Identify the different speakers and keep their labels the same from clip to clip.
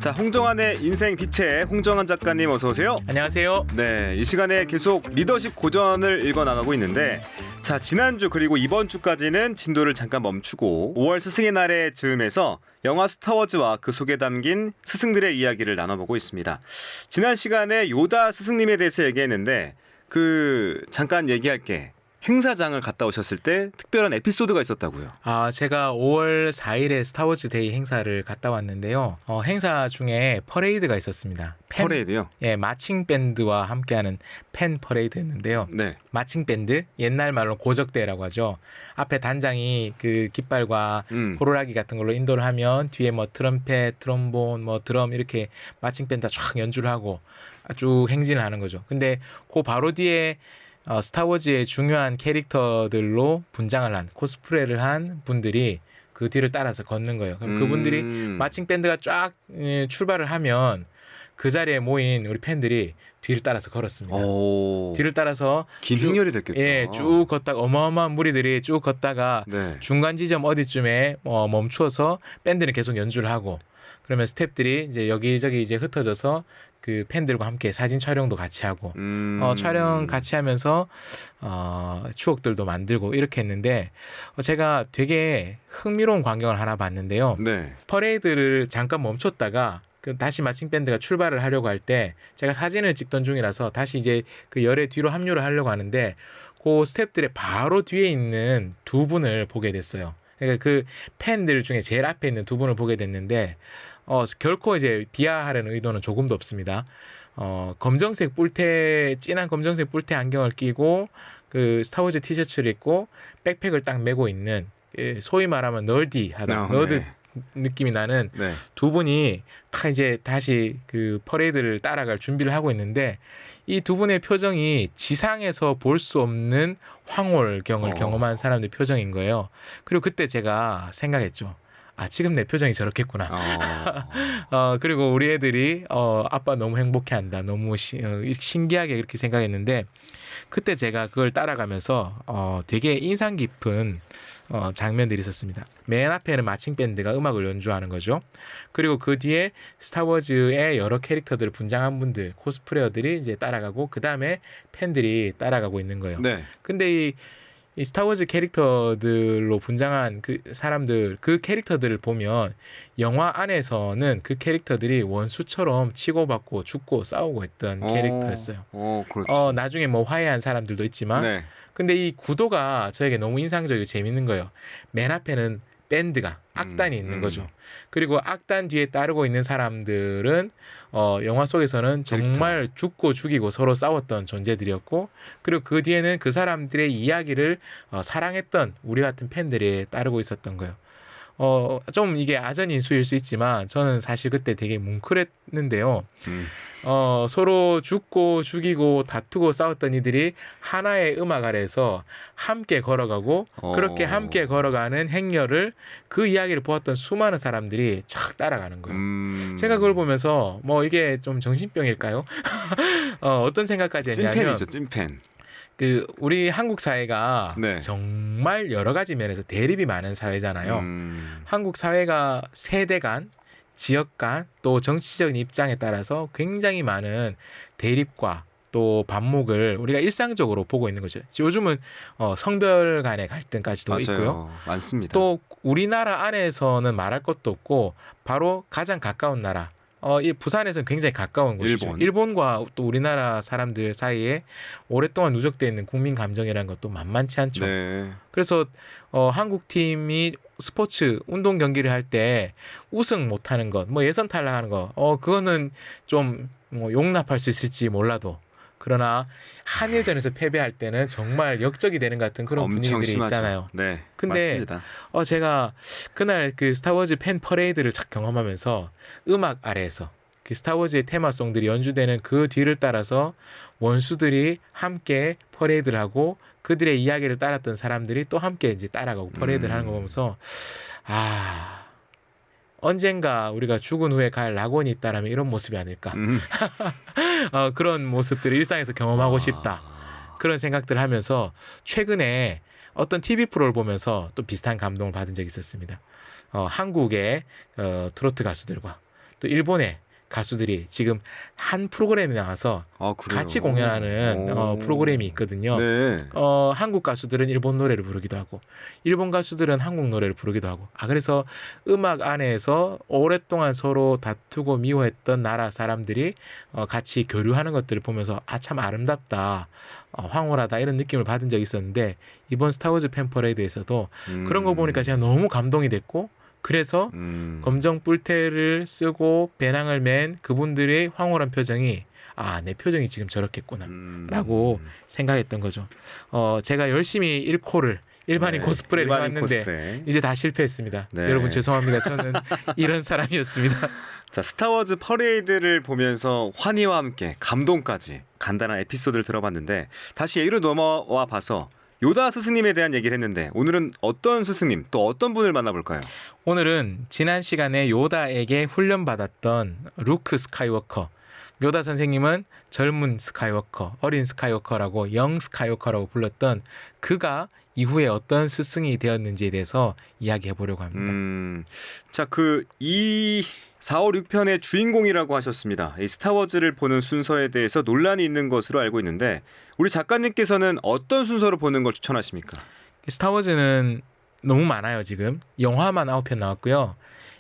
Speaker 1: 자, 홍정한의 인생 빛의 홍정한 작가님 어서 오세요.
Speaker 2: 안녕하세요.
Speaker 1: 네, 이 시간에 계속 리더십 고전을 읽어나가고 있는데, 자, 지난주 그리고 이번 주까지는 진도를 잠깐 멈추고 5월 스승의 날의 즈음에서 영화 스타워즈와 그 속에 담긴 스승들의 이야기를 나눠보고 있습니다. 지난 시간에 요다 스승님에 대해서 얘기했는데 잠깐 얘기할게. 행사장을 갔다 오셨을 때 특별한 에피소드가 있었다고요.
Speaker 2: 제가 5월 4일에 스타워즈 데이 행사를 갔다 왔는데요. 행사 중에 퍼레이드가 있었습니다.
Speaker 1: 퍼레이드요?
Speaker 2: 예, 마칭 밴드와 함께하는 팬 퍼레이드였는데요.
Speaker 1: 네.
Speaker 2: 마칭 밴드, 옛날 말로 고적대라고 하죠. 앞에 단장이 그 깃발과 호루라기 같은 걸로 인도를 하면 뒤에 뭐 트럼펫, 트롬본, 뭐 드럼 이렇게 마칭 밴드가 쫙 연주를 하고 쭉 행진을 하는 거죠. 근데 그 바로 뒤에 스타워즈의 중요한 캐릭터들로 분장을 한 코스프레를 한 분들이 그 뒤를 따라서 걷는 거예요. 그럼 그분들이 마칭 밴드가 쫙 출발을 하면 그 자리에 모인 우리 팬들이 뒤를 따라서 걸었습니다. 뒤를 따라서
Speaker 1: 긴 행렬이 됐겠다.
Speaker 2: 예, 쭉 걷다가 어마어마한 무리들이 쭉 걷다가
Speaker 1: 네.
Speaker 2: 중간 지점 어디쯤에 멈추어서 밴드는 계속 연주를 하고 그러면 스태프들이 이제 여기저기 이제 흩어져서 그 팬들과 함께 사진 촬영도 같이 하고 촬영 같이 하면서 추억들도 만들고 이렇게 했는데 제가 되게 흥미로운 광경을 하나 봤는데요.
Speaker 1: 네.
Speaker 2: 퍼레이드를 잠깐 멈췄다가 다시 마칭 밴드가 출발을 하려고 할 때 제가 사진을 찍던 중이라서 다시 이제 그 열의 뒤로 합류를 하려고 하는데 그 스태프들의 바로 뒤에 있는 두 분을 보게 됐어요. 그러니까 그 팬들 중에 제일 앞에 있는 두 분을 보게 됐는데 결코 이제 비하하려는 의도는 조금도 없습니다. 검정색 진한 검정색 뿔테 안경을 끼고 그 스타워즈 티셔츠를 입고 백팩을 딱 메고 있는 소위 말하면 널디하다, 너드
Speaker 1: 네.
Speaker 2: 느낌이 나는
Speaker 1: 네.
Speaker 2: 두 분이 다 이제 다시 그 퍼레이드를 따라갈 준비를 하고 있는데 이 두 분의 표정이 지상에서 볼 수 없는 황홀경을 경험한 사람들의 표정인 거예요. 그리고 그때 제가 생각했죠. 지금 내 표정이 저렇겠구나. 그리고 우리 애들이 아빠 너무 행복해한다. 너무 신기하게 이렇게 생각했는데 그때 제가 그걸 따라가면서 되게 인상 깊은 장면들이 있었습니다. 맨 앞에는 마칭 밴드가 음악을 연주하는 거죠. 그리고 그 뒤에 스타워즈의 여러 캐릭터들을 분장한 분들, 코스프레어들이 이제 따라가고 그 다음에 팬들이 따라가고 있는 거예요.
Speaker 1: 네.
Speaker 2: 근데 이 스타워즈 캐릭터들로 분장한 그 사람들, 그 캐릭터들을 보면 영화 안에서는 그 캐릭터들이 원수처럼 치고받고 죽고 싸우고 했던 캐릭터였어요.
Speaker 1: 그렇죠.
Speaker 2: 나중에 뭐 화해한 사람들도 있지만
Speaker 1: 네.
Speaker 2: 근데 이 구도가 저에게 너무 인상적이고 재밌는 거예요. 맨 앞에는 밴드가 악단이 있는 거죠. 그리고 악단 뒤에 따르고 있는 사람들은 영화 속에서는 정말 죽고 죽이고 서로 싸웠던 존재들이었고 그리고 그 뒤에는 그 사람들의 이야기를 사랑했던 우리 같은 팬들이 따르고 있었던 거예요. 좀 이게 아전인수일 수 있지만 저는 사실 그때 되게 뭉클했는데요. 서로 죽고 죽이고 다투고 싸웠던 이들이 하나의 음악 아래에서 함께 걸어가고 그렇게 함께 걸어가는 행렬을 그 이야기를 보았던 수많은 사람들이 쫙 따라가는 거예요. 제가 그걸 보면서 뭐 이게 좀 정신병일까요? 어떤 생각까지 했냐면
Speaker 1: 찐팬이죠, 찐팬.
Speaker 2: 우리 한국 사회가
Speaker 1: 네.
Speaker 2: 정말 여러 가지 면에서 대립이 많은 사회잖아요. 한국 사회가 세대 간, 지역 간, 또 정치적인 입장에 따라서 굉장히 많은 대립과 또 반목을 우리가 일상적으로 보고 있는 거죠. 요즘은 성별 간의 갈등까지도
Speaker 1: 맞아요.
Speaker 2: 있고요.
Speaker 1: 많습니다.
Speaker 2: 또 우리나라 안에서는 말할 것도 없고 바로 가장 가까운 나라. 이 부산에서는 굉장히 가까운 곳이죠. 일본과 또 우리나라 사람들 사이에 오랫동안 누적되어 있는 국민 감정이라는 것도 만만치 않죠.
Speaker 1: 네.
Speaker 2: 그래서 한국 팀이 스포츠 운동 경기를 할 때 우승 못하는 것, 뭐 예선 탈락하는 거, 그거는 좀 뭐 용납할 수 있을지 몰라도 그러나 한일전에서 패배할 때는 정말 역적이 되는 것 같은 그런 분위기들이
Speaker 1: 심하죠.
Speaker 2: 있잖아요.
Speaker 1: 네.
Speaker 2: 근데
Speaker 1: 맞습니다.
Speaker 2: 제가 그날 그 스타워즈 팬 퍼레이드를 착 경험하면서 음악 아래에서 그 스타워즈의 테마송들이 연주되는 그 뒤를 따라서 원수들이 함께 퍼레이드를 하고 그들의 이야기를 따랐던 사람들이 또 함께 이제 따라가고 퍼레이드를 하는 거 보면서 언젠가 우리가 죽은 후에 갈 낙원이 있다라면 이런 모습이 아닐까. 그런 모습들을 일상에서 경험하고 싶다. 그런 생각들을 하면서 최근에 어떤 TV 프로를 보면서 또 비슷한 감동을 받은 적이 있었습니다. 한국의 트로트 가수들과 또 일본의 가수들이 지금 한 프로그램에 나와서
Speaker 1: 그래요?
Speaker 2: 같이 공연하는
Speaker 1: 오.
Speaker 2: 프로그램이 있거든요.
Speaker 1: 네.
Speaker 2: 한국 가수들은 일본 노래를 부르기도 하고 일본 가수들은 한국 노래를 부르기도 하고 그래서 음악 안에서 오랫동안 서로 다투고 미워했던 나라 사람들이 같이 교류하는 것들을 보면서 참 아름답다, 황홀하다 이런 느낌을 받은 적이 있었는데 이번 스타워즈 팬퍼레이드에서도 그런 거 보니까 제가 너무 감동이 됐고 그래서 검정 뿔테를 쓰고 배낭을 맨 그분들의 황홀한 표정이 내 표정이 지금 저렇겠구나 라고 생각했던 거죠. 제가 열심히 1코를 일반인 코스프레를
Speaker 1: 일반인
Speaker 2: 해왔는데
Speaker 1: 코스프레.
Speaker 2: 이제 다 실패했습니다.
Speaker 1: 네.
Speaker 2: 여러분 죄송합니다. 저는 이런 사람이었습니다.
Speaker 1: 자, 스타워즈 퍼레이드를 보면서 환희와 함께 감동까지 간단한 에피소드를 들어봤는데 다시 얘기로 넘어와 봐서 요다 스승님에 대한 얘기를 했는데 오늘은 어떤 스승님 또 어떤 분을 만나볼까요?
Speaker 2: 오늘은 지난 시간에 요다에게 훈련받았던 루크 스카이워커, 요다 선생님은 젊은 스카이워커, 어린 스카이워커라고 영 스카이워커라고 불렀던 그가 이후에 어떤 스승이 되었는지에 대해서 이야기해 보려고 합니다.
Speaker 1: 자, 이 4, 5, 6편의 주인공이라고 하셨습니다. 이 스타워즈를 보는 순서에 대해서 논란이 있는 것으로 알고 있는데 우리 작가님께서는 어떤 순서로 보는 걸 추천하십니까?
Speaker 2: 스타워즈는 너무 많아요. 지금 영화만 9편 나왔고요.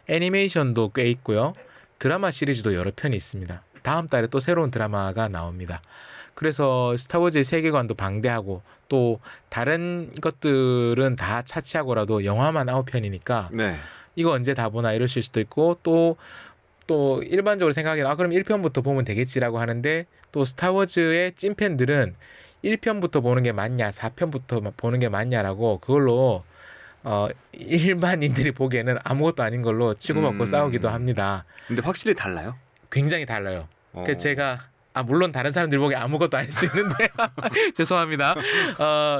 Speaker 2: 애니메이션도 꽤 있고요. 드라마 시리즈도 여러 편이 있습니다. 다음 달에 또 새로운 드라마가 나옵니다. 그래서 스타워즈의 세계관도 방대하고 또 다른 것들은 다 차치하고라도 영화만 9편이니까
Speaker 1: 네.
Speaker 2: 이거 언제 다 보나 이러실 수도 있고 또 일반적으로 생각하기에는 그럼 1편부터 보면 되겠지라고 하는데 또 스타워즈의 찐팬들은 1편부터 보는 게 맞냐 4편부터 보는 게 맞냐라고 그걸로 일반인들이 보기에는 아무것도 아닌 걸로 치고받고 싸우기도 합니다.
Speaker 1: 근데 확실히 달라요?
Speaker 2: 굉장히 달라요. 그래서 제가 물론 다른 사람들 보기에 아무것도 아닐 수 있는데 죄송합니다.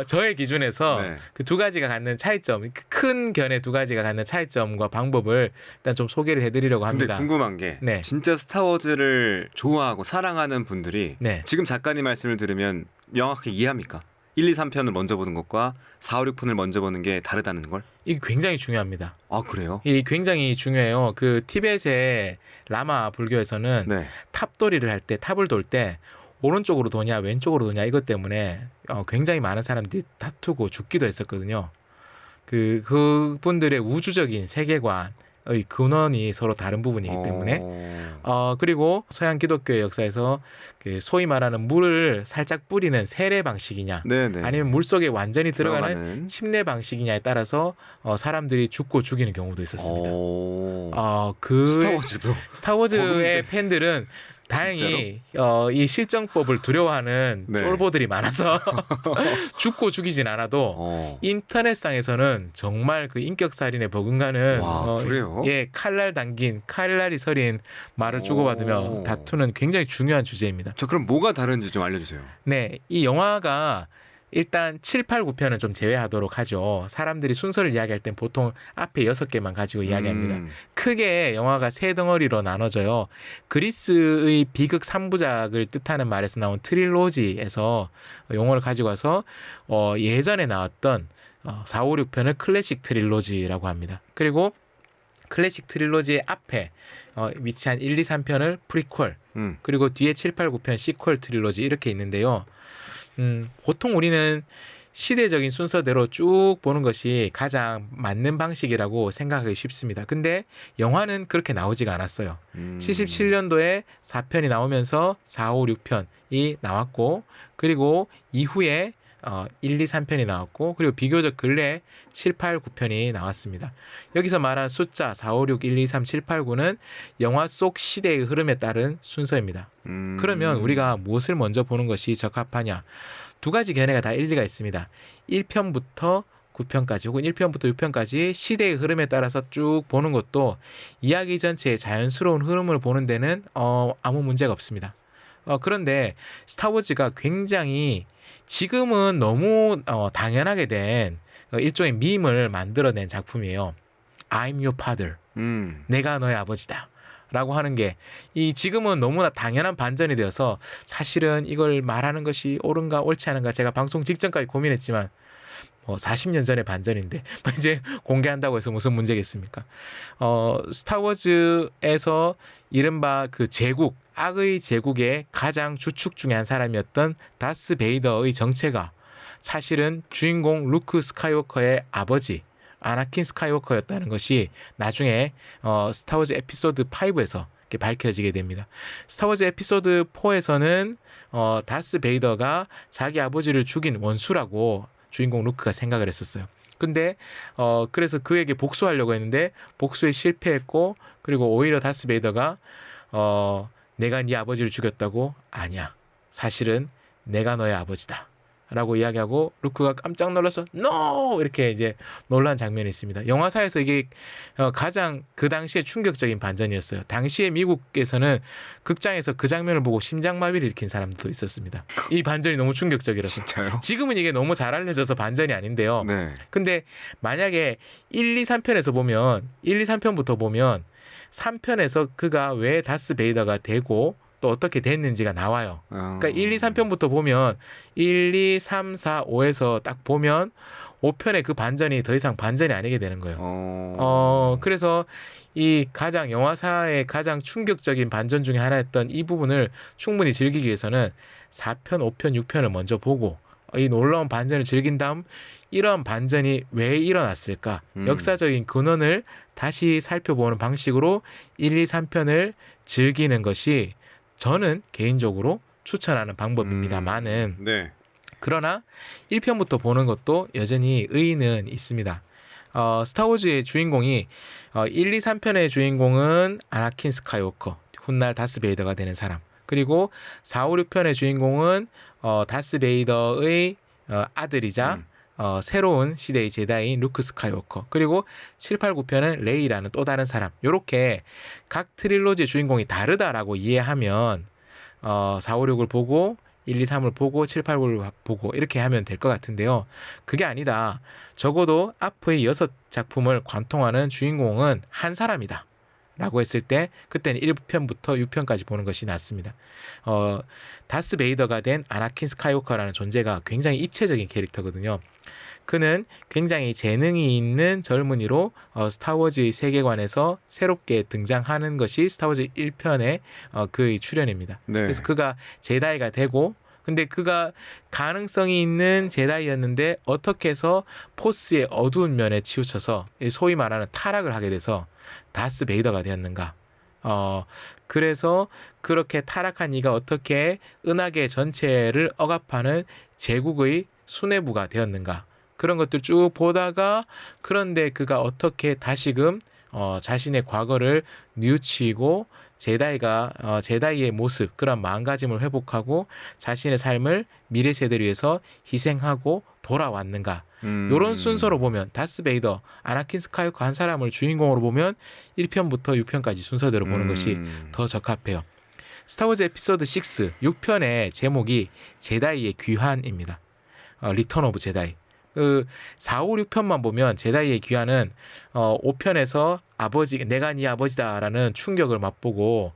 Speaker 2: 저의 기준에서
Speaker 1: 네.
Speaker 2: 그 두 가지가 갖는 차이점, 큰 견해 두 가지가 갖는 차이점과 방법을 일단 좀 소개를 해드리려고
Speaker 1: 근데
Speaker 2: 합니다.
Speaker 1: 궁금한 게
Speaker 2: 네.
Speaker 1: 진짜 스타워즈를 좋아하고 사랑하는 분들이
Speaker 2: 네.
Speaker 1: 지금 작가님 말씀을 들으면 명확하게 이해합니까? 1, 2, 3편을 먼저 보는 것과 4, 5, 6편을 먼저 보는 게 다르다는 걸?
Speaker 2: 이게 굉장히 중요합니다.
Speaker 1: 그래요?
Speaker 2: 이 굉장히 중요해요. 그 티벳의 라마 불교에서는
Speaker 1: 네.
Speaker 2: 탑돌이를 할 때 탑을 돌 때 오른쪽으로 도냐 왼쪽으로 도냐 이것 때문에 굉장히 많은 사람들이 다투고 죽기도 했었거든요. 그분들의 우주적인 세계관의 근원이 서로 다른 부분이기 때문에 그리고 서양 기독교의 역사에서 그 소위 말하는 물을 살짝 뿌리는 세례 방식이냐
Speaker 1: 네네.
Speaker 2: 아니면 물 속에 완전히 들어가는 침례 방식이냐에 따라서 사람들이 죽고 죽이는 경우도 있었습니다.
Speaker 1: 스타워즈도
Speaker 2: 스타워즈의 팬들은 다행히 이 실정법을 두려워하는
Speaker 1: 네.
Speaker 2: 쫄보들이 많아서 죽고 죽이진 않아도 인터넷상에서는 정말 그 인격살인에 버금가는
Speaker 1: 그래요?
Speaker 2: 칼날이 서린 말을 주고받으며 다투는 굉장히 중요한 주제입니다.
Speaker 1: 저 그럼 뭐가 다른지 좀 알려주세요.
Speaker 2: 네, 이 영화가 일단 7, 8, 9편은 좀 제외하도록 하죠. 사람들이 순서를 이야기할 땐 보통 앞에 6개만 가지고 이야기합니다. 크게 영화가 세 덩어리로 나눠져요. 그리스의 비극 3부작을 뜻하는 말에서 나온 트릴로지에서 용어를 가지고 와서 예전에 나왔던 4, 5, 6편을 클래식 트릴로지라고 합니다. 그리고 클래식 트릴로지의 앞에 위치한 1, 2, 3편을 프리퀄 그리고 뒤에 7, 8, 9편 시퀄 트릴로지 이렇게 있는데요. 보통 우리는 시대적인 순서대로 쭉 보는 것이 가장 맞는 방식이라고 생각하기 쉽습니다. 근데 영화는 그렇게 나오지가 않았어요. 77년도에 4편이 나오면서 4, 5, 6편이 나왔고 그리고 이후에 1, 2, 3편이 나왔고 그리고 비교적 근래 7, 8, 9편이 나왔습니다. 여기서 말한 숫자 4, 5, 6, 1, 2, 3, 7, 8, 9는 영화 속 시대의 흐름에 따른 순서입니다. 그러면 우리가 무엇을 먼저 보는 것이 적합하냐? 두 가지 견해가 다 일리가 있습니다. 1편부터 9편까지 혹은 1편부터 6편까지 시대의 흐름에 따라서 쭉 보는 것도 이야기 전체의 자연스러운 흐름을 보는 데는 아무 문제가 없습니다. 그런데 스타워즈가 굉장히 지금은 너무 당연하게 된 일종의 밈을 만들어낸 작품이에요. I'm your father. 내가 너의 아버지다. 라고 하는 게 이 지금은 너무나 당연한 반전이 되어서 사실은 이걸 말하는 것이 옳은가 옳지 않은가 제가 방송 직전까지 고민했지만 뭐 40년 전의 반전인데 이제 공개한다고 해서 무슨 문제겠습니까? 스타워즈에서 이른바 그 제국, 악의 제국의 가장 주축 중에 한 사람이었던 다스 베이더의 정체가 사실은 주인공 루크 스카이워커의 아버지 아나킨 스카이워커였다는 것이 나중에 스타워즈 에피소드 5에서 밝혀지게 됩니다. 스타워즈 에피소드 4에서는 다스 베이더가 자기 아버지를 죽인 원수라고 주인공 루크가 생각을 했었어요. 근데 그래서 그에게 복수하려고 했는데 복수에 실패했고, 그리고 오히려 다스 베이더가 내가 네 아버지를 죽였다고? 아니야. 사실은 내가 너의 아버지다. 라고 이야기하고 루크가 깜짝 놀라서 NO! 이렇게 이제 놀란 장면이 있습니다. 영화사에서 이게 가장 그 당시에 충격적인 반전이었어요. 당시에 미국에서는 극장에서 그 장면을 보고 심장마비를 일으킨 사람도 있었습니다. 이 반전이 너무 충격적이라서.
Speaker 1: 진짜요?
Speaker 2: 지금은 이게 너무 잘 알려져서 반전이 아닌데요.
Speaker 1: 네.
Speaker 2: 근데 만약에 1, 2, 3편에서 보면 1, 2, 3편부터 보면 3편에서 그가 왜 다스 베이더가 되고 또 어떻게 됐는지가 나와요. 그러니까 1, 2, 3편부터 보면 1, 2, 3, 4, 5에서 딱 보면 5편의 그 반전이 더 이상 반전이 아니게 되는 거예요. 그래서 이 가장 영화사의 가장 충격적인 반전 중에 하나였던 이 부분을 충분히 즐기기 위해서는 4편, 5편, 6편을 먼저 보고 이 놀라운 반전을 즐긴 다음 이런 반전이 왜 일어났을까? 역사적인 근원을 다시 살펴보는 방식으로 1, 2, 3편을 즐기는 것이 저는 개인적으로 추천하는 방법입니다만은
Speaker 1: 네.
Speaker 2: 그러나 1편부터 보는 것도 여전히 의의는 있습니다. 스타워즈의 주인공이 1, 2, 3편의 주인공은 아나킨 스카이워커, 훗날 다스 베이더가 되는 사람. 그리고 4, 5, 6편의 주인공은 다스 베이더의 아들이자 새로운 시대의 제다이인 루크 스카이워커. 그리고 7, 8, 9편은 레이라는 또 다른 사람. 요렇게 각 트릴로지의 주인공이 다르다라고 이해하면 4, 5, 6을 보고 1, 2, 3을 보고 7, 8, 9를 보고 이렇게 하면 될 것 같은데요. 그게 아니다. 적어도 앞의 6작품을 관통하는 주인공은 한 사람이다. 라고 했을 때 그때는 1편부터 6편까지 보는 것이 낫습니다. 다스 베이더가 된 아나킨 스카이워커라는 존재가 굉장히 입체적인 캐릭터거든요. 그는 굉장히 재능이 있는 젊은이로 스타워즈의 세계관에서 새롭게 등장하는 것이 스타워즈 1편의 그의 출연입니다.
Speaker 1: 네.
Speaker 2: 그래서 그가 제다이가 되고, 근데 그가 가능성이 있는 제다이였는데 어떻게 해서 포스의 어두운 면에 치우쳐서 소위 말하는 타락을 하게 돼서 다스 베이더가 되었는가? 그래서 그렇게 타락한 이가 어떻게 은하계 전체를 억압하는 제국의 수뇌부가 되었는가? 그런 것들 쭉 보다가 그런데 그가 어떻게 다시금 자신의 과거를 뉘우치고 제다이의 모습, 그런 마음가짐을 회복하고 자신의 삶을 미래 세대를 위해서 희생하고 돌아왔는가? 이런 순서로 보면 다스 베이더, 아나킨 스카이워커 한 사람을 주인공으로 보면 1편부터 6편까지 순서대로 보는 것이 더 적합해요. 스타워즈 에피소드 6, 6편의 제목이 제다이의 귀환입니다. 리턴 오브 제다이. 4, 5, 6편만 보면 제다이의 귀환은 5편에서 내가 네 아버지다라는 충격을 맛보고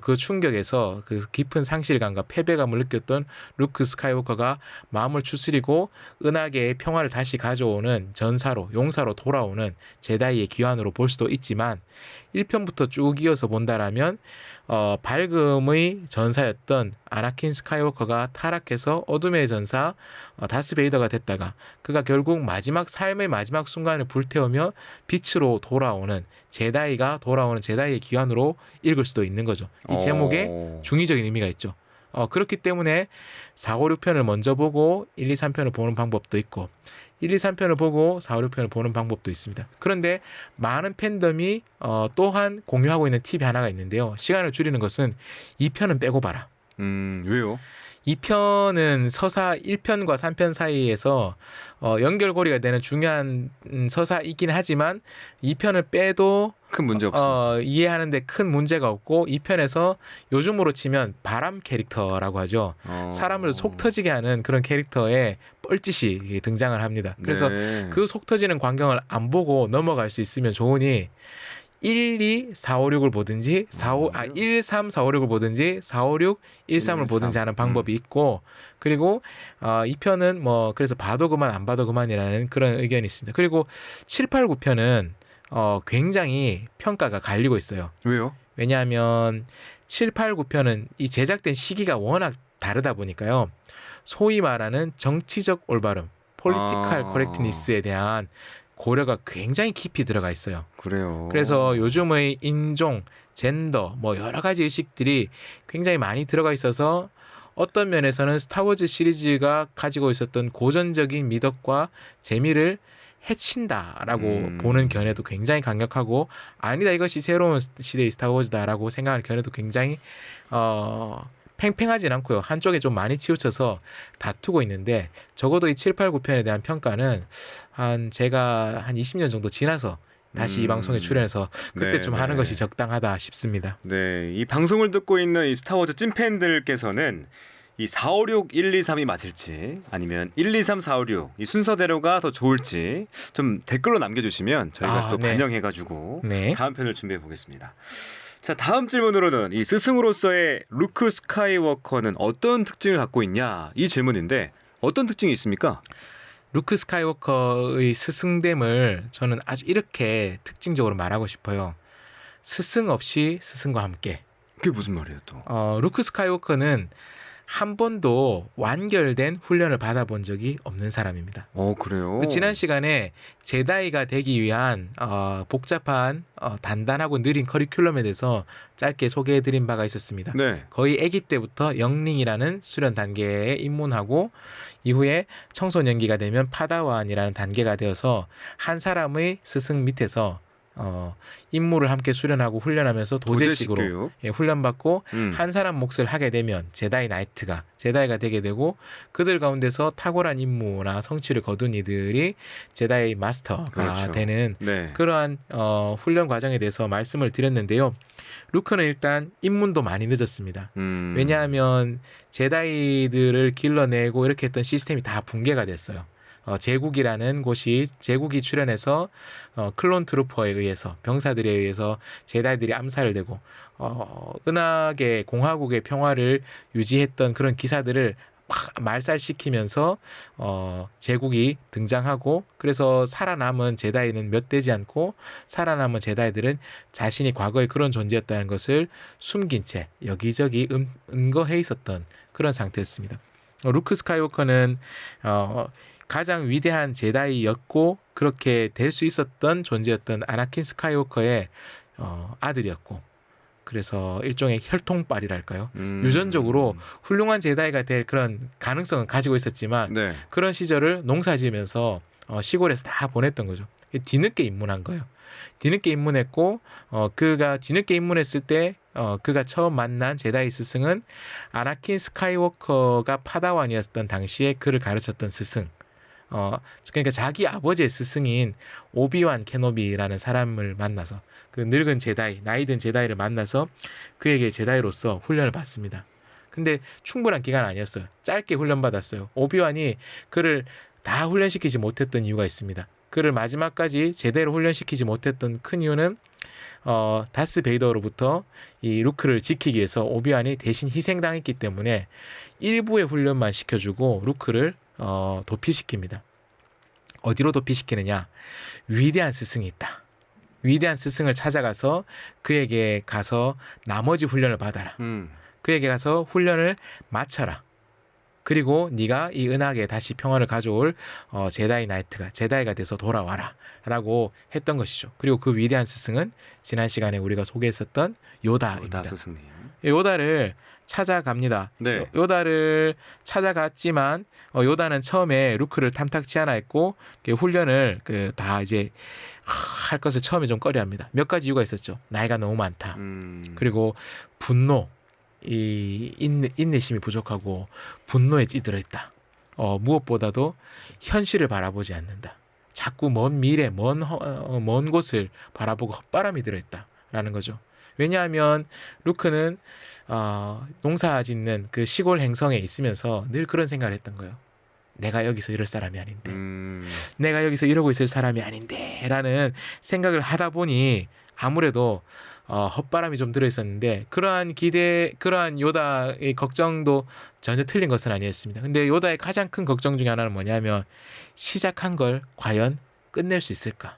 Speaker 2: 그 충격에서 그 깊은 상실감과 패배감을 느꼈던 루크 스카이워커가 마음을 추스리고 은하계의 평화를 다시 가져오는 전사로, 용사로 돌아오는 제다이의 귀환으로 볼 수도 있지만 1편부터 쭉 이어서 본다라면 밝음의 전사였던 아나킨 스카이워커가 타락해서 어둠의 전사 다스 베이더가 됐다가 그가 결국 삶의 마지막 순간을 불태우며 빛으로 돌아오는 제다이가 돌아오는 제다이의 귀환으로 읽을 수도 있는 거죠. 이 제목에 중의적인 의미가 있죠. 그렇기 때문에 4, 5, 6편을 먼저 보고 1, 2, 3편을 보는 방법도 있고 1, 2, 3편을 보고 4, 5, 6편을 보는 방법도 있습니다. 그런데 많은 팬덤이 또한 공유하고 있는 팁이 하나가 있는데요. 시간을 줄이는 것은 2편은 빼고 봐라.
Speaker 1: 왜요?
Speaker 2: 2편은 서사 1편과 3편 사이에서 연결고리가 되는 중요한 서사이긴 하지만 2편을 빼도
Speaker 1: 큰 문제 없습니다.
Speaker 2: 이해하는데 큰 문제가 없고 2편에서 요즘으로 치면 바람 캐릭터라고 하죠. 사람을 속 터지게 하는 그런 캐릭터의 뻘짓이 등장을 합니다. 그래서
Speaker 1: 네.
Speaker 2: 그 속 터지는 광경을 안 보고 넘어갈 수 있으면 좋으니 1, 2, 4, 5, 6을 보든지 1, 3, 4, 5, 6을 보든지 4, 5, 6, 1, 3을 보든지 하는 방법이 있고 그리고 이 편은 뭐 그래서 봐도 그만 안 봐도 그만이라는 그런 의견이 있습니다. 그리고 7, 8, 9편은 굉장히 평가가 갈리고 있어요.
Speaker 1: 왜요?
Speaker 2: 왜냐하면 7, 8, 9편은 이 제작된 시기가 워낙 다르다 보니까요. 소위 말하는 정치적 올바름, 폴리티컬 코렉트니스에 대한 고려가 굉장히 깊이 들어가 있어요.
Speaker 1: 그래요.
Speaker 2: 그래서 요즘의 인종, 젠더, 뭐 여러 가지 의식들이 굉장히 많이 들어가 있어서 어떤 면에서는 스타워즈 시리즈가 가지고 있었던 고전적인 미덕과 재미를 해친다라고 보는 견해도 굉장히 강력하고 아니다 이것이 새로운 시대의 스타워즈다라고 생각하는 견해도 굉장히 팽팽하진 않고요. 한쪽에 좀 많이 치우쳐서 다투고 있는데 적어도 이 7, 8, 9편에 대한 평가는 제가 한 20년 정도 지나서 다시 이 방송에 출연해서 그때
Speaker 1: 네,
Speaker 2: 좀 하는 것이 적당하다 싶습니다.
Speaker 1: 네, 이 방송을 듣고 있는 이 스타워즈 찐팬들께서는 이 456, 1, 2, 3이 맞을지 아니면 1, 2, 3, 4, 5, 6 이 순서대로가 더 좋을지 좀 댓글로 남겨주시면 저희가 또
Speaker 2: 네.
Speaker 1: 반영해가지고
Speaker 2: 네.
Speaker 1: 다음 편을 준비해 보겠습니다. 자, 다음 질문으로는 이 스승으로서의 루크 스카이워커는 어떤 특징을 갖고 있냐 이 질문인데 어떤 특징이 있습니까?
Speaker 2: 루크 스카이워커의 스승됨을 저는 아주 이렇게 특징적으로 말하고 싶어요. 스승 없이 스승과 함께.
Speaker 1: 그게 무슨 말이에요 또?
Speaker 2: 루크 스카이워커는 한 번도 완결된 훈련을 받아본 적이 없는 사람입니다.
Speaker 1: 그래요?
Speaker 2: 지난 시간에 제다이가 되기 위한 복잡한 단단하고 느린 커리큘럼에 대해서 짧게 소개해드린 바가 있었습니다.
Speaker 1: 네.
Speaker 2: 거의 아기 때부터 영링이라는 수련 단계에 입문하고 이후에 청소년기가 되면 파다완이라는 단계가 되어서 한 사람의 스승 밑에서 임무를 함께 수련하고 훈련하면서 도제식으로
Speaker 1: 교육.
Speaker 2: 훈련받고 한 사람 몫을 하게 되면 제다이가 되게 되고 그들 가운데서 탁월한 임무나 성취를 거둔 이들이 제다이 마스터가
Speaker 1: 그렇죠.
Speaker 2: 되는
Speaker 1: 네.
Speaker 2: 그러한 훈련 과정에 대해서 말씀을 드렸는데요. 루크는 일단 입문도 많이 늦었습니다. 왜냐하면 제다이들을 길러내고 이렇게 했던 시스템이 다 붕괴가 됐어요. 제국이라는 곳이 제국이 출현해서 클론 트루퍼에 의해서 병사들에 의해서 제다이들이 암살을 되고 은하계 공화국의 평화를 유지했던 그런 기사들을 말살시키면서 제국이 등장하고 그래서 살아남은 제다이는 몇 되지 않고 살아남은 제다이들은 자신이 과거에 그런 존재였다는 것을 숨긴 채 여기저기 은거해 있었던 그런 상태였습니다. 루크 스카이워커는 가장 위대한 제다이였고 그렇게 될 수 있었던 존재였던 아나킨 스카이워커의 아들이었고 그래서 일종의 혈통빨이랄까요. 유전적으로 훌륭한 제다이가 될 그런 가능성은 가지고 있었지만
Speaker 1: 네.
Speaker 2: 그런 시절을 농사지으면서 시골에서 다 보냈던 거죠. 뒤늦게 입문한 거예요. 뒤늦게 입문했고 그가 뒤늦게 입문했을 때 그가 처음 만난 제다이 스승은 아나킨 스카이워커가 파다완이었던 당시에 그를 가르쳤던 스승. 그러니까 자기 아버지의 스승인 오비완 케노비라는 사람을 만나서 그 늙은 제다이, 나이든 제다이를 만나서 그에게 제다이로서 훈련을 받습니다. 근데 충분한 기간 아니었어요. 짧게 훈련받았어요. 오비완이 그를 다 훈련시키지 못했던 이유가 있습니다. 그를 마지막까지 제대로 훈련시키지 못했던 큰 이유는 다스 베이더로부터 이 루크를 지키기 위해서 오비완이 대신 희생당했기 때문에 일부의 훈련만 시켜주고 루크를 도피시킵니다. 어디로 도피시키느냐? 위대한 스승이 있다. 위대한 스승을 찾아가서 그에게 가서 나머지 훈련을 받아라. 그에게 가서 훈련을 마쳐라. 그리고 네가 이 은하계에 다시 평화를 가져올 제다이 나이트가 제다이가 돼서 돌아와라 라고 했던 것이죠. 그리고 그 위대한 스승은 지난 시간에 우리가 소개했었던 요다입니다.
Speaker 1: 요다 스승님.
Speaker 2: 요다를 찾아갑니다.
Speaker 1: 네.
Speaker 2: 요다를 찾아갔지만 요다는 처음에 루크를 탐탁치 않아 했고 훈련을 다 이제 할 것을 처음에 좀 꺼려합니다. 몇 가지 이유가 있었죠. 나이가 너무 많다. 그리고 분노, 이 인내심이 부족하고 분노에 찌들어 있다. 무엇보다도 현실을 바라보지 않는다. 자꾸 먼 미래, 먼 곳을 바라보고 헛바람이 들어있다라는 거죠. 왜냐하면 루크는 농사 짓는 그 시골 행성에 있으면서 늘 그런 생각을 했던 거예요. 내가 여기서 이럴 사람이 아닌데 내가 여기서 이러고 있을 사람이 아닌데 라는 생각을 하다 보니 아무래도 헛바람이 좀 들어 있었는데 그러한 요다의 걱정도 전혀 틀린 것은 아니었습니다. 근데 요다의 가장 큰 걱정 중에 하나는 뭐냐면 시작한 걸 과연 끝낼 수 있을까?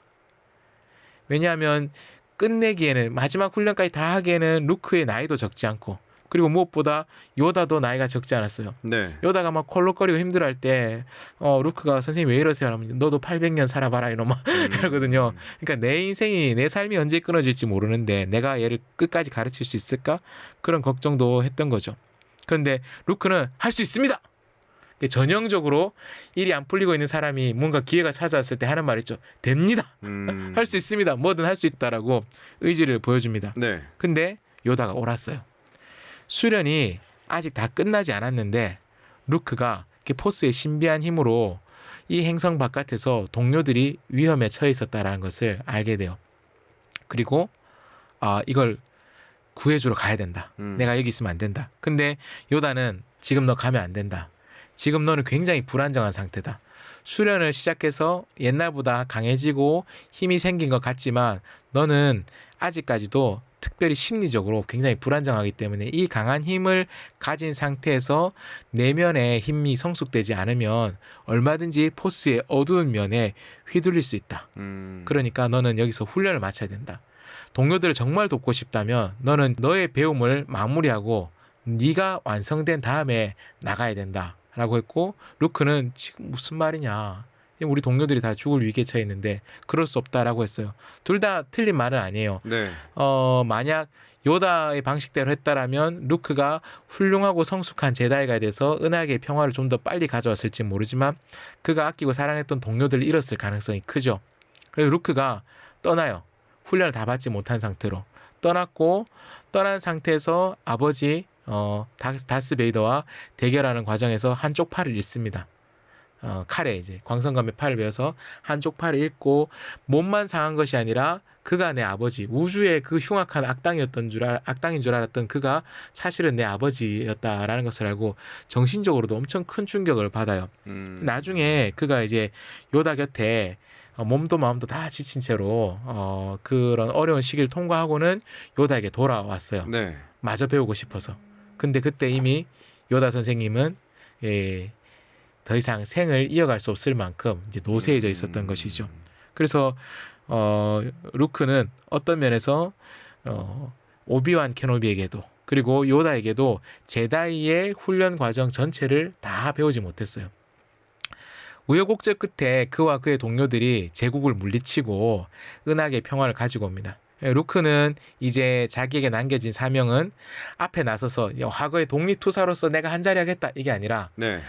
Speaker 2: 왜냐하면 끝내기에는 마지막 훈련까지 다 하기에는 루크의 나이도 적지 않고 그리고 무엇보다 요다도 나이가 적지 않았어요.
Speaker 1: 네.
Speaker 2: 요다가 막 콜록거리고 힘들어할 때 루크가 선생님 왜 이러세요? 하면 너도 800년 살아봐라 이놈아 이러거든요. 그러니까 내 인생이 내 삶이 언제 끊어질지 모르는데 내가 얘를 끝까지 가르칠 수 있을까? 그런 걱정도 했던 거죠. 그런데 루크는 할 수 있습니다. 전형적으로 일이 안 풀리고 있는 사람이 뭔가 기회가 찾아왔을 때 하는 말 있죠. 됩니다. 할 수 있습니다. 뭐든 할 수 있다라고 의지를 보여줍니다.
Speaker 1: 네.
Speaker 2: 근데 요다가 옳았어요. 수련이 아직 다 끝나지 않았는데 루크가 포스의 신비한 힘으로 이 행성 바깥에서 동료들이 위험에 처해 있었다라는 것을 알게 돼요. 그리고 이걸 구해주러 가야 된다. 내가 여기 있으면 안 된다. 근데 요다는 지금 너 가면 안 된다. 지금 너는 굉장히 불안정한 상태다. 수련을 시작해서 옛날보다 강해지고 힘이 생긴 것 같지만 너는 아직까지도 특별히 심리적으로 굉장히 불안정하기 때문에 이 강한 힘을 가진 상태에서 내면의 힘이 성숙되지 않으면 얼마든지 포스의 어두운 면에 휘둘릴 수 있다. 그러니까 너는 여기서 훈련을 마쳐야 된다. 동료들을 정말 돕고 싶다면 너는 너의 배움을 마무리하고 네가 완성된 다음에 나가야 된다. 라고 했고 루크는 지금 무슨 말이냐. 우리 동료들이 다 죽을 위기에 처해 있는데 그럴 수 없다라고 했어요. 둘 다 틀린 말은 아니에요.
Speaker 1: 네.
Speaker 2: 만약 요다의 방식대로 했다라면 루크가 훌륭하고 성숙한 제다이가 돼서 은하계의 평화를 좀 더 빨리 가져왔을지 모르지만 그가 아끼고 사랑했던 동료들을 잃었을 가능성이 크죠. 그래서 루크가 떠나요. 훈련을 다 받지 못한 상태로 떠났고 떠난 상태에서 아버지 다스 베이더와 대결하는 과정에서 한쪽 팔을 잃습니다. 칼에 이제 광선검에 팔을 베어서 한쪽 팔을 잃고 몸만 상한 것이 아니라 그가 내 아버지 우주의 그 흉악한 악당인 줄 알았던 그가 사실은 내 아버지였다라는 것을 알고 정신적으로도 엄청 큰 충격을 받아요. 나중에 그가 이제 요다 곁에 몸도 마음도 다 지친 채로 그런 어려운 시기를 통과하고는 요다에게 돌아왔어요.
Speaker 1: 네.
Speaker 2: 마저 배우고 싶어서. 근데 그때 이미 요다 선생님은 더 이상 생을 이어갈 수 없을 만큼 이제 노쇠해져 있었던 것이죠. 그래서 루크는 어떤 면에서 오비완 케노비에게도 그리고 요다에게도 제다이의 훈련 과정 전체를 다 배우지 못했어요. 우여곡절 끝에 그와 그의 동료들이 제국을 물리치고 은하계의 평화를 가지고 옵니다. 루크는 이제 자기에게 남겨진 사명은 앞에 나서서 과거의 독립투사로서 내가 한 자리 하겠다 이게 아니라
Speaker 1: 네.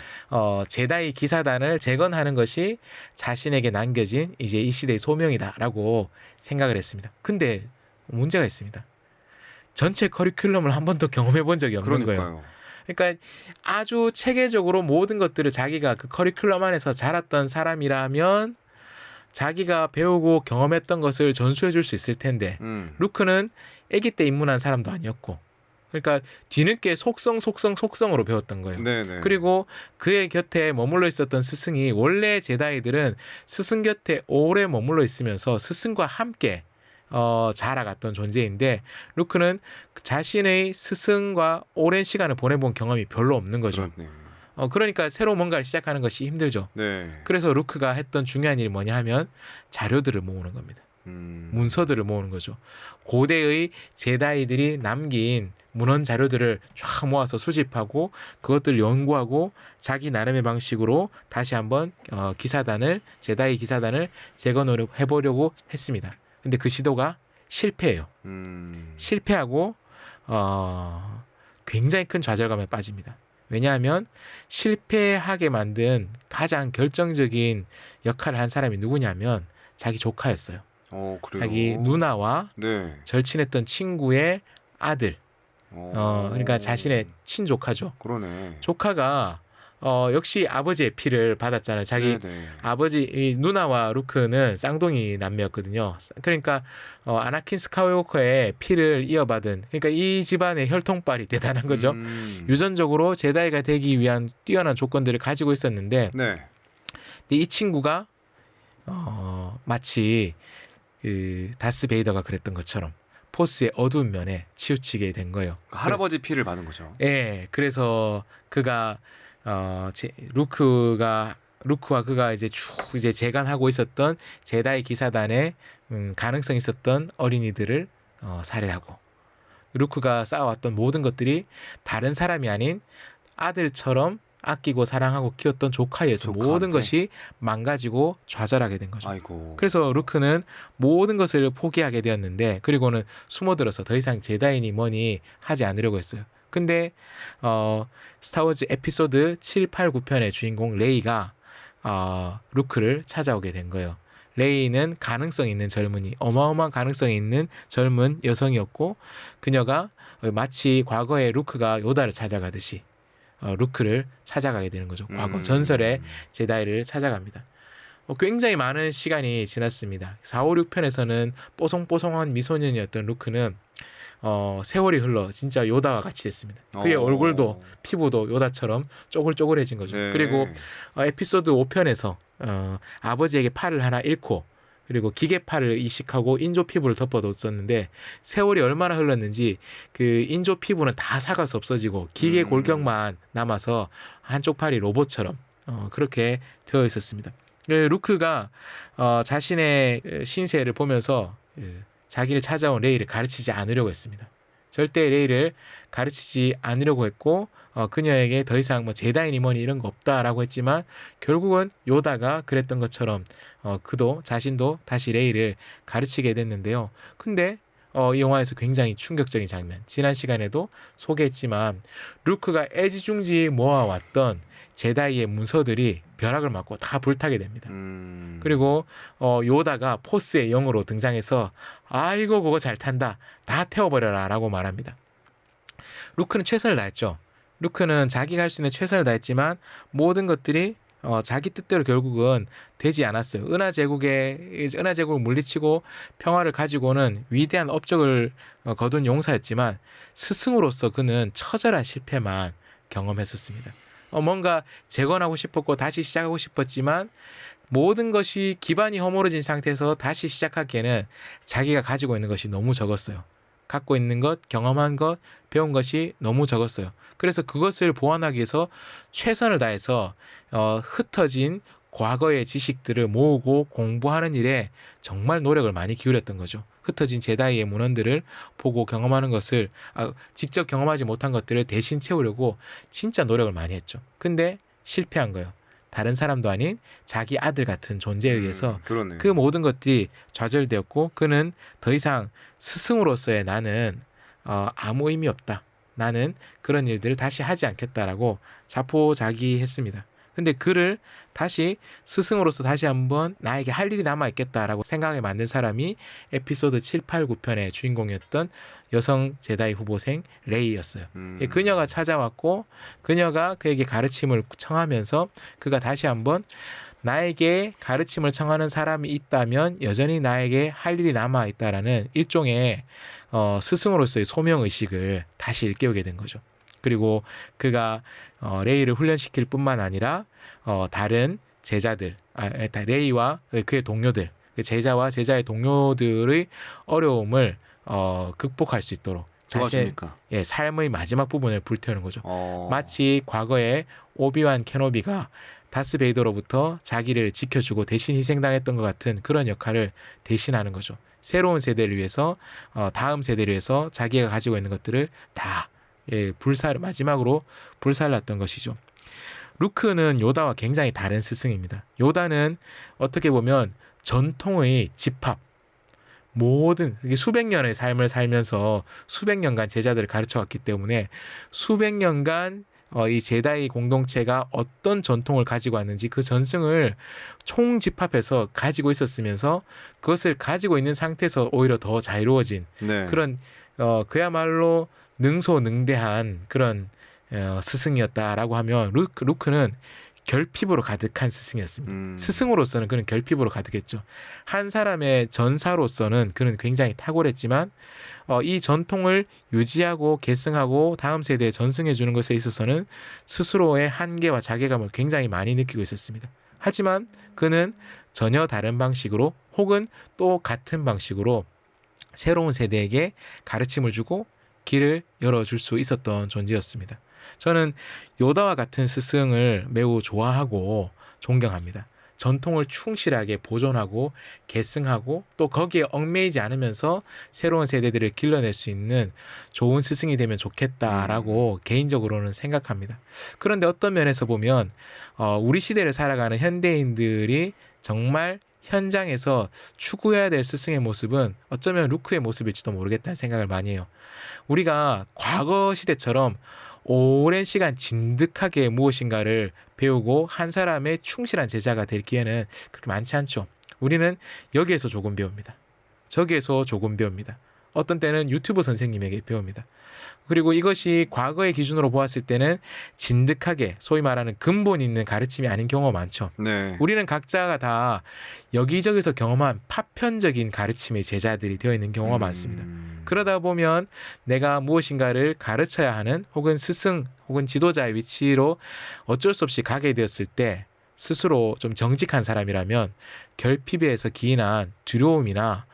Speaker 2: 제다이 기사단을 재건하는 것이 자신에게 남겨진 이제 이 시대의 소명이다라고 생각을 했습니다. 근데 문제가 있습니다. 전체 커리큘럼을 한 번도 경험해 본 적이 없는 거예요. 그러니까 아주 체계적으로 모든 것들을 자기가 그 커리큘럼 안에서 자랐던 사람이라면 자기가 배우고 경험했던 것을 전수해 줄 수 있을 텐데 루크는 아기 때 입문한 사람도 아니었고 그러니까 뒤늦게 속성으로 배웠던 거예요.
Speaker 1: 네네.
Speaker 2: 그리고 그의 곁에 머물러 있었던 스승이 원래 제다이들은 스승 곁에 오래 머물러 있으면서 스승과 함께 자라갔던 존재인데 루크는 자신의 스승과 오랜 시간을 보내본 경험이 별로 없는 거죠.
Speaker 1: 그렇네요.
Speaker 2: 그러니까 새로 뭔가를 시작하는 것이 힘들죠.
Speaker 1: 네.
Speaker 2: 그래서 루크가 했던 중요한 일이 뭐냐 하면 자료들을 모으는 겁니다. 문서들을 모으는 거죠. 고대의 제다이들이 남긴 문헌 자료들을 쫙 모아서 수집하고 그것들을 연구하고 자기 나름의 방식으로 다시 한번 제다이 기사단을 재건을 해보려고 했습니다. 근데 그 시도가 실패해요. 실패하고 굉장히 큰 좌절감에 빠집니다. 왜냐하면 실패하게 만든 가장 결정적인 역할을 한 사람이 누구냐면 자기 조카였어요.
Speaker 1: 그래요?
Speaker 2: 자기 누나와
Speaker 1: 네.
Speaker 2: 절친했던 친구의 아들. 그러니까 자신의 친조카죠.
Speaker 1: 그러네.
Speaker 2: 조카가 역시 아버지의 피를 받았잖아요. 자기
Speaker 1: 네네.
Speaker 2: 이 누나와 루크는 쌍둥이 남매였거든요. 그러니까 아나킨 스카이워커의 피를 이어받은 그러니까 이 집안의 혈통빨이 대단한 거죠. 유전적으로 제다이가 되기 위한 뛰어난 조건들을 가지고 있었는데
Speaker 1: 네.
Speaker 2: 이 친구가 마치 그 다스 베이더가 그랬던 것처럼 포스의 어두운 면에 치우치게 된 거예요.
Speaker 1: 할아버지 피를 받은 거죠.
Speaker 2: 예, 그래서 그가 루크와 그가 이제 쭉 이제 재간하고 있었던 제다이 기사단의 가능성 있었던 어린이들을 살해하고 루크가 쌓아왔던 모든 것들이 다른 사람이 아닌 아들처럼 아끼고 사랑하고 키웠던 조카에 의해서
Speaker 1: 조카한테.
Speaker 2: 모든 것이 망가지고 좌절하게 된 거죠.
Speaker 1: 아이고.
Speaker 2: 그래서 루크는 모든 것을 포기하게 되었는데 그리고는 숨어들어서 더 이상 제다이니 뭐니 하지 않으려고 했어요. 근데 스타워즈 에피소드 7, 8, 9편의 주인공 레이가 루크를 찾아오게 된 거예요. 레이는 가능성 있는 젊은이, 어마어마한 가능성이 있는 젊은 여성이었고 그녀가 마치 과거에 루크가 요다를 찾아가듯이 루크를 찾아가게 되는 거죠. 과거 전설의 제다이를 찾아갑니다. 굉장히 많은 시간이 지났습니다. 4, 5, 6편에서는 뽀송뽀송한 미소년이었던 루크는 세월이 흘러 진짜 요다와 같이 됐습니다. 그의 얼굴도 피부도 요다처럼 쪼글쪼글해진 거죠.
Speaker 1: 네.
Speaker 2: 그리고 에피소드 5편에서 아버지에게 팔을 하나 잃고 그리고 기계팔을 이식하고 인조 피부를 덮어뒀었는데 세월이 얼마나 흘렀는지 그 인조 피부는 다 사가서 없어지고 기계 골격만 남아서 한쪽 팔이 로봇처럼 그렇게 되어 있었습니다. 루크가 자신의 신세를 보면서 자기를 찾아온 레이를 가르치지 않으려고 했습니다. 절대 레이를 가르치지 않으려고 했고 그녀에게 더 이상 뭐 제다이니 뭐니 이런 거 없다라고 했지만 결국은 요다가 그랬던 것처럼 그도 자신도 다시 레이를 가르치게 됐는데요. 근데 이 영화에서 굉장히 충격적인 장면, 지난 시간에도 소개했지만 루크가 애지중지 모아왔던 제다이의 문서들이 벼락을 맞고 다 불타게 됩니다. 그리고 요다가 포스의 영으로 등장해서 아이고 그거 잘 탄다, 다 태워버려라 라고 말합니다. 루크는 최선을 다했죠. 루크는 자기가 할 수 있는 최선을 다했지만 모든 것들이 자기 뜻대로 결국은 되지 않았어요. 은하 제국을 물리치고 평화를 가지고는 위대한 업적을 거둔 용사였지만 스승으로서 그는 처절한 실패만 경험했었습니다. 뭔가 재건하고 싶었고 다시 시작하고 싶었지만 모든 것이 기반이 허물어진 상태에서 다시 시작하기에는 자기가 가지고 있는 것이 너무 적었어요. 갖고 있는 것, 경험한 것, 배운 것이 너무 적었어요. 그래서 그것을 보완하기 위해서 최선을 다해서 흩어진 과거의 지식들을 모으고 공부하는 일에 정말 노력을 많이 기울였던 거죠. 흩어진 제다이의 문헌들을 보고 경험하는 것을 직접 경험하지 못한 것들을 대신 채우려고 진짜 노력을 많이 했죠. 근데 실패한 거예요. 다른 사람도 아닌 자기 아들 같은 존재에 의해서
Speaker 1: 그러네.
Speaker 2: 그 모든 것들이 좌절되었고 그는 더 이상 스승으로서의 나는 아무 의미 없다. 나는 그런 일들을 다시 하지 않겠다라고 자포자기했습니다. 근데 그를 다시 스승으로서 다시 한번 나에게 할 일이 남아있겠다라고 생각하게 만든 사람이 에피소드 7, 8, 9편의 주인공이었던 여성 제다이 후보생 레이였어요. 그녀가 찾아왔고 그녀가 그에게 가르침을 청하면서 그가 다시 한번 나에게 가르침을 청하는 사람이 있다면 여전히 나에게 할 일이 남아있다라는 일종의 스승으로서의 소명의식을 다시 일깨우게 된 거죠. 그리고 그가 레이를 훈련시킬 뿐만 아니라 다른 제자들, 레이와 그의 동료들, 제자와 제자의 동료들의 어려움을 극복할 수 있도록
Speaker 1: 도와줍니까?
Speaker 2: 삶의 마지막 부분을 불태우는 거죠. 마치 과거에 오비완 케노비가 다스 베이더로부터 자기를 지켜주고 대신 희생당했던 것 같은 그런 역할을 대신하는 거죠. 새로운 세대를 위해서 다음 세대를 위해서 자기가 가지고 있는 것들을 다 마지막으로 불살랐던 것이죠. 루크는 요다와 굉장히 다른 스승입니다. 요다는 어떻게 보면 전통의 집합, 모든 수백 년의 삶을 살면서 수백 년간 제자들을 가르쳐왔기 때문에 수백 년간 이 제다이 공동체가 어떤 전통을 가지고 왔는지 그 전승을 총집합해서 가지고 있었으면서 그것을 가지고 있는 상태에서 오히려 더 자유로워진 그런 그야말로 능소능대한 그런 스승이었다라고 하면 루크는 결핍으로 가득한 스승이었습니다. 스승으로서는 그는 결핍으로 가득했죠. 한 사람의 전사로서는 그는 굉장히 탁월했지만 이 전통을 유지하고 계승하고 다음 세대에 전승해 주는 것에 있어서는 스스로의 한계와 자괴감을 굉장히 많이 느끼고 있었습니다. 하지만 그는 전혀 다른 방식으로 혹은 또 같은 방식으로 새로운 세대에게 가르침을 주고 길을 열어줄 수 있었던 존재였습니다. 저는 요다와 같은 스승을 매우 좋아하고 존경합니다. 전통을 충실하게 보존하고 계승하고 또 거기에 얽매이지 않으면서 새로운 세대들을 길러낼 수 있는 좋은 스승이 되면 좋겠다라고 개인적으로는 생각합니다. 그런데 어떤 면에서 보면 우리 시대를 살아가는 현대인들이 정말 현장에서 추구해야 될 스승의 모습은 어쩌면 루크의 모습일지도 모르겠다는 생각을 많이 해요. 우리가 과거 시대처럼 오랜 시간 진득하게 무엇인가를 배우고 한 사람의 충실한 제자가 될 기회는 그렇게 많지 않죠. 우리는 여기에서 조금 배웁니다. 저기에서 조금 배웁니다. 어떤 때는 유튜브 선생님에게 배웁니다. 그리고 이것이 과거의 기준으로 보았을 때는 진득하게 소위 말하는 근본 있는 가르침이 아닌 경우가 많죠.
Speaker 1: 네.
Speaker 2: 우리는 각자가 다 여기저기서 경험한 파편적인 가르침의 제자들이 되어 있는 경우가 많습니다. 그러다 보면 내가 무엇인가를 가르쳐야 하는 혹은 스승 혹은 지도자의 위치로 어쩔 수 없이 가게 되었을 때 스스로 좀 정직한 사람이라면 결핍에서 기인한 두려움이나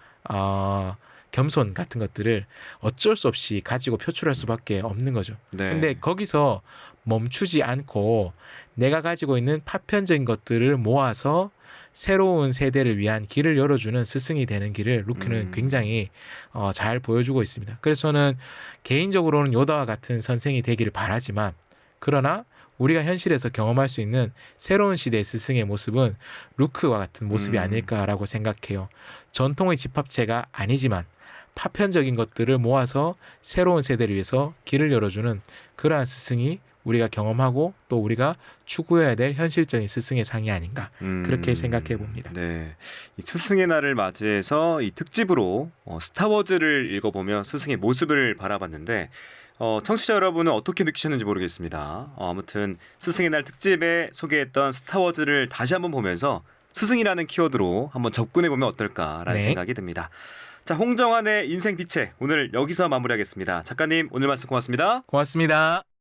Speaker 2: 겸손 같은 것들을 어쩔 수 없이 가지고 표출할 수밖에 없는 거죠.
Speaker 1: 네.
Speaker 2: 근데 거기서 멈추지 않고 내가 가지고 있는 파편적인 것들을 모아서 새로운 세대를 위한 길을 열어주는 스승이 되는 길을 루크는 굉장히 잘 보여주고 있습니다. 그래서 저는 개인적으로는 요다와 같은 선생이 되기를 바라지만 그러나 우리가 현실에서 경험할 수 있는 새로운 시대의 스승의 모습은 루크와 같은 모습이 아닐까라고 생각해요. 전통의 집합체가 아니지만 파편적인 것들을 모아서 새로운 세대를 위해서 길을 열어주는 그러한 스승이 우리가 경험하고 또 우리가 추구해야 될 현실적인 스승의 상이 아닌가 그렇게 생각해 봅니다.
Speaker 1: 네, 이 스승의 날을 맞이해서 이 특집으로 스타워즈를 읽어보며 스승의 모습을 바라봤는데 청취자 여러분은 어떻게 느끼셨는지 모르겠습니다. 아무튼 스승의 날 특집에 소개했던 스타워즈를 다시 한번 보면서 스승이라는 키워드로 한번 접근해보면 어떨까라는
Speaker 2: 네.
Speaker 1: 생각이 듭니다. 자, 홍정환의 인생 빛에 오늘 여기서 마무리하겠습니다. 작가님 오늘 말씀 고맙습니다.
Speaker 2: 고맙습니다.